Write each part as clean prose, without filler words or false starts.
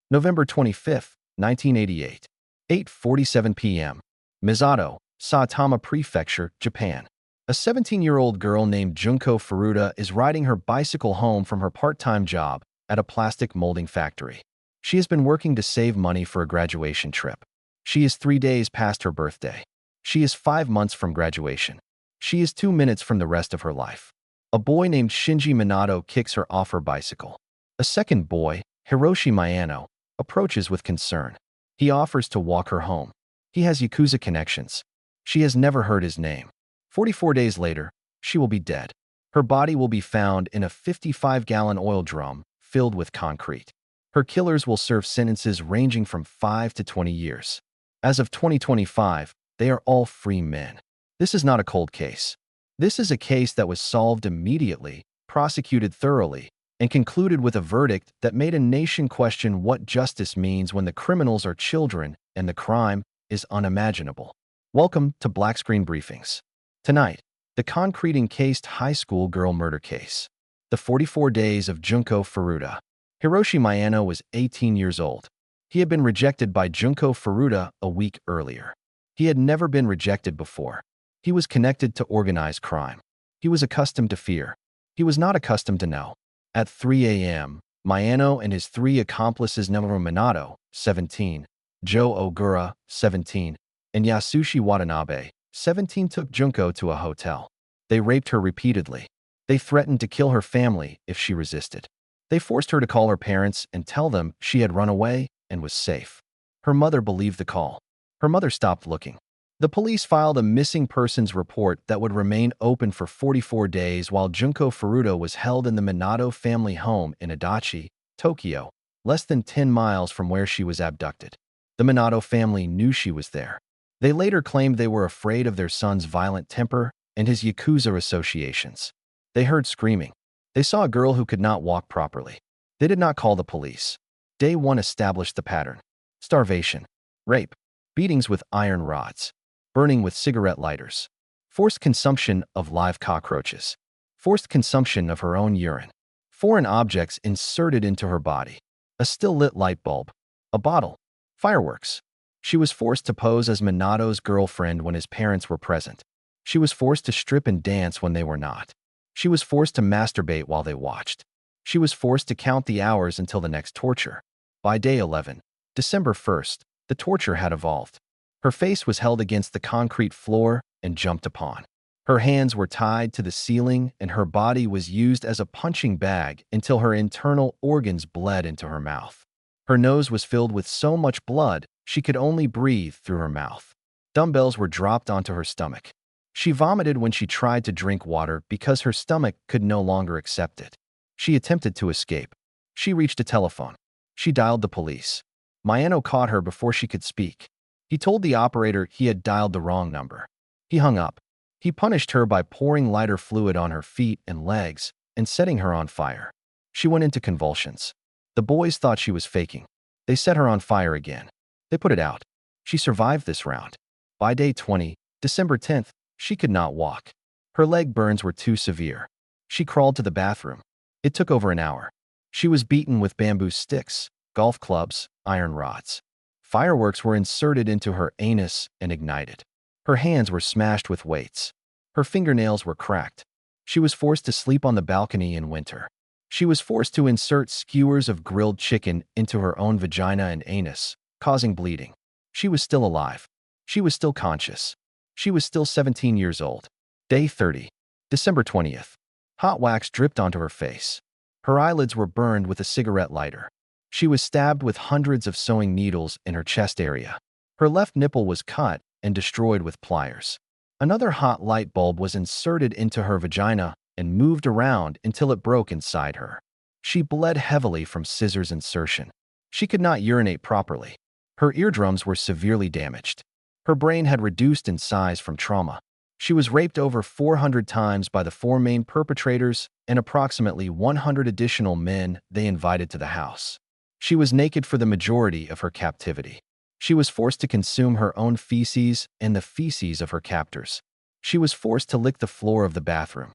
November 25, 1988. 8:47 p.m. Misato, Saitama Prefecture, Japan. A 17-year-old girl named Junko Furuta is riding her bicycle home from her part-time job at a plastic molding factory. She has been working to save money for a graduation trip. She is 3 days past her birthday. She is 5 months from graduation. She is 2 minutes from the rest of her life. A boy named Shinji Minato kicks her off her bicycle. A second boy, Hiroshi Mayano, approaches with concern. He offers to walk her home. He has Yakuza connections. She has never heard his name. 44 days later, she will be dead. Her body will be found in a 55-gallon oil drum filled with concrete. Her killers will serve sentences ranging from 5 to 20 years. As of 2025, they are all free men. This is not a cold case. This is a case that was solved immediately, prosecuted thoroughly, and concluded with a verdict that made a nation question what justice means when the criminals are children and the crime is unimaginable. Welcome to Blackscreen Briefings. Tonight, the concrete encased high school girl murder case. The 44 days of Junko Furuta. Hiroshi Mayano was 18 years old. He had been rejected by Junko Furuta a week earlier. He had never been rejected before. He was connected to organized crime. He was accustomed to fear. He was not accustomed to know. At 3 a.m., Mayano and his 3 accomplices Minato, 17, Joe Ogura, 17, and Yasushi Watanabe, 17 took Junko to a hotel. They raped her repeatedly. They threatened to kill her family if she resisted. They forced her to call her parents and tell them she had run away and was safe. Her mother believed the call. Her mother stopped looking. The police filed a missing persons report that would remain open for 44 days while Junko Furuta was held in the Minato family home in Adachi, Tokyo, less than 10 miles from where she was abducted. The Minato family knew she was there. They later claimed they were afraid of their son's violent temper and his Yakuza associations. They heard screaming. They saw a girl who could not walk properly. They did not call the police. Day 1 established the pattern. Starvation, rape, beatings with iron rods, burning with cigarette lighters, forced consumption of live cockroaches, forced consumption of her own urine, foreign objects inserted into her body, a still-lit light bulb, a bottle, fireworks. She was forced to pose as Minato's girlfriend when his parents were present. She was forced to strip and dance when they were not. She was forced to masturbate while they watched. She was forced to count the hours until the next torture. By day 11, December 1st, the torture had evolved. Her face was held against the concrete floor and jumped upon. Her hands were tied to the ceiling and her body was used as a punching bag until her internal organs bled into her mouth. Her nose was filled with so much blood she could only breathe through her mouth. Dumbbells were dropped onto her stomach. She vomited when she tried to drink water because her stomach could no longer accept it. She attempted to escape. She reached a telephone. She dialed the police. Mayano caught her before she could speak. He told the operator he had dialed the wrong number. He hung up. He punished her by pouring lighter fluid on her feet and legs and setting her on fire. She went into convulsions. The boys thought she was faking. They set her on fire again. They put it out. She survived this round. By day 20, December 10th, she could not walk. Her leg burns were too severe. She crawled to the bathroom. It took over an hour. She was beaten with bamboo sticks, golf clubs, iron rods. Fireworks were inserted into her anus and ignited. Her hands were smashed with weights. Her fingernails were cracked. She was forced to sleep on the balcony in winter. She was forced to insert skewers of grilled chicken into her own vagina and anus, causing bleeding. She was still alive. She was still conscious. She was still 17 years old. Day 30, December 20th. Hot wax dripped onto her face. Her eyelids were burned with a cigarette lighter. She was stabbed with hundreds of sewing needles in her chest area. Her left nipple was cut and destroyed with pliers. Another hot light bulb was inserted into her vagina and moved around until it broke inside her. She bled heavily from scissors insertion. She could not urinate properly. Her eardrums were severely damaged. Her brain had reduced in size from trauma. She was raped over 400 times by the 4 main perpetrators and approximately 100 additional men they invited to the house. She was naked for the majority of her captivity. She was forced to consume her own feces and the feces of her captors. She was forced to lick the floor of the bathroom.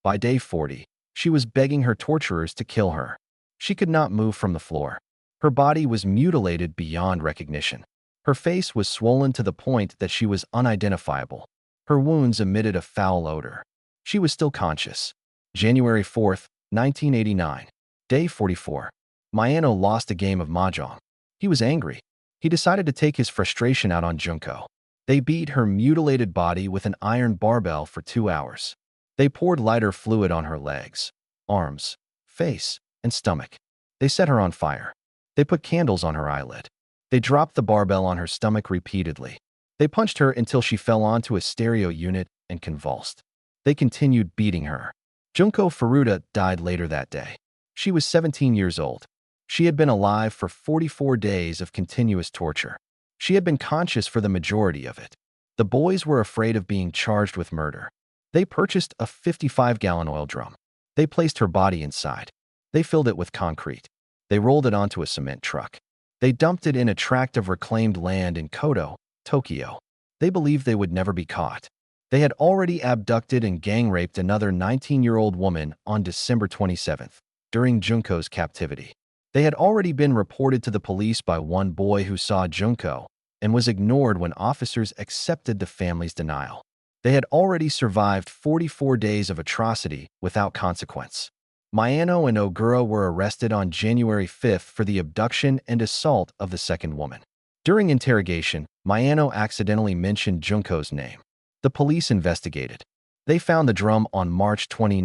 By day 40, she was begging her torturers to kill her. She could not move from the floor. Her body was mutilated beyond recognition. Her face was swollen to the point that she was unidentifiable. Her wounds emitted a foul odor. She was still conscious. January 4th, 1989. Day 44. Minato lost a game of mahjong. He was angry. He decided to take his frustration out on Junko. They beat her mutilated body with an iron barbell for 2 hours. They poured lighter fluid on her legs, arms, face, and stomach. They set her on fire. They put candles on her eyelid. They dropped the barbell on her stomach repeatedly. They punched her until she fell onto a stereo unit and convulsed. They continued beating her. Junko Furuta died later that day. She was 17 years old. She had been alive for 44 days of continuous torture. She had been conscious for the majority of it. The boys were afraid of being charged with murder. They purchased a 55-gallon oil drum. They placed her body inside. They filled it with concrete. They rolled it onto a cement truck. They dumped it in a tract of reclaimed land in Koto, Tokyo. They believed they would never be caught. They had already abducted and gang-raped another 19-year-old woman on December 27th, during Junko's captivity. They had already been reported to the police by one boy who saw Junko and was ignored when officers accepted the family's denial. They had already survived 44 days of atrocity without consequence. Minato and Ogura were arrested on January 5th for the abduction and assault of the second woman. During interrogation, Minato accidentally mentioned Junko's name. The police investigated. They found the drum on March 29,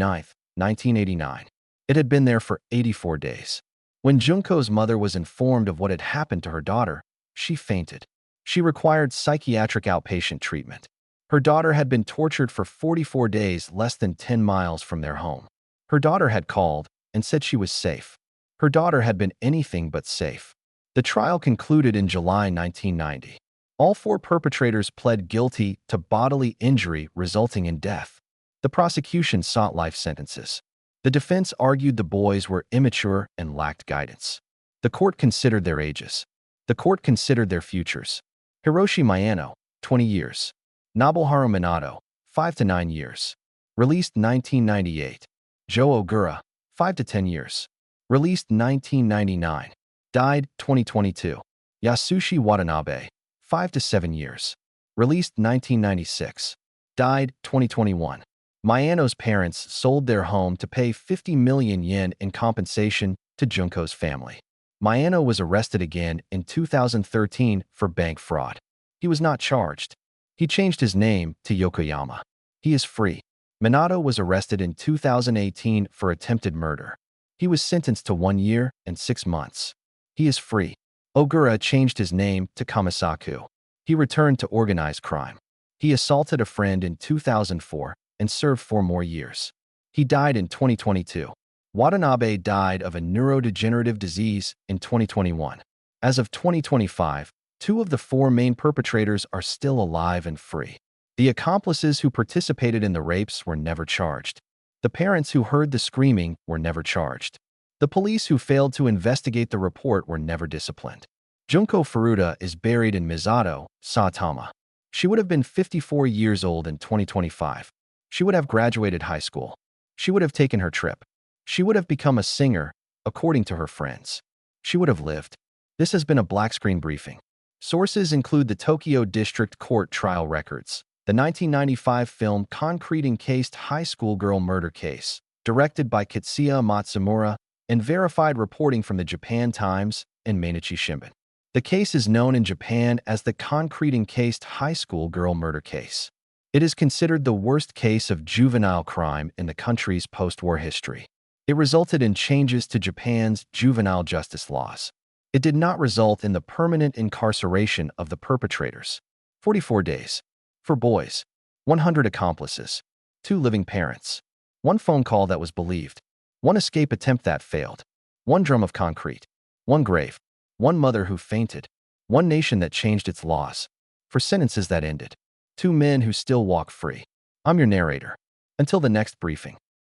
1989. It had been there for 84 days. When Junko's mother was informed of what had happened to her daughter, she fainted. She required psychiatric outpatient treatment. Her daughter had been tortured for 44 days less than 10 miles from their home. Her daughter had called and said she was safe. Her daughter had been anything but safe. The trial concluded in July 1990. All 4 perpetrators pled guilty to bodily injury resulting in death. The prosecution sought life sentences. The defense argued the boys were immature and lacked guidance. The court considered their ages. The court considered their futures. Hiroshi Minato, 20 years. Nobuharu Minato, 5 to 9 years. Released 1998. Joe Ogura, 5 to 10 years. Released 1999. Died 2022. Yasushi Watanabe, 5 to 7 years. Released 1996. Died 2021. Mayano's parents sold their home to pay 50 million yen in compensation to Junko's family. Mayano was arrested again in 2013 for bank fraud. He was not charged. He changed his name to Yokoyama. He is free. Minato was arrested in 2018 for attempted murder. He was sentenced to 1 year and 6 months. He is free. Ogura changed his name to Kamisaku. He returned to organized crime. He assaulted a friend in 2004 and served 4 more years. He died in 2022. Watanabe died of a neurodegenerative disease in 2021. As of 2025, 2 of the 4 main perpetrators are still alive and free. The accomplices who participated in the rapes were never charged. The parents who heard the screaming were never charged. The police who failed to investigate the report were never disciplined. Junko Furuta is buried in Misato, Saitama. She would have been 54 years old in 2025. She would have graduated high school. She would have taken her trip. She would have become a singer, according to her friends. She would have lived. This has been a Blackscreen briefing. Sources include the Tokyo District Court trial records, the 1995 film Concrete Encased High School Girl Murder Case, directed by Kitsuya Matsumura, and verified reporting from the Japan Times and Mainichi Shimbun. The case is known in Japan as the Concrete Encased High School Girl Murder Case. It is considered the worst case of juvenile crime in the country's post-war history. It resulted in changes to Japan's juvenile justice laws. It did not result in the permanent incarceration of the perpetrators. 44 days. For boys. 100 accomplices. 2 living parents. 1 phone call that was believed. 1 escape attempt that failed. 1 drum of concrete. 1 grave. 1 mother who fainted. 1 nation that changed its laws. For sentences that ended. 2 men who still walk free. I'm your narrator. Until the next briefing.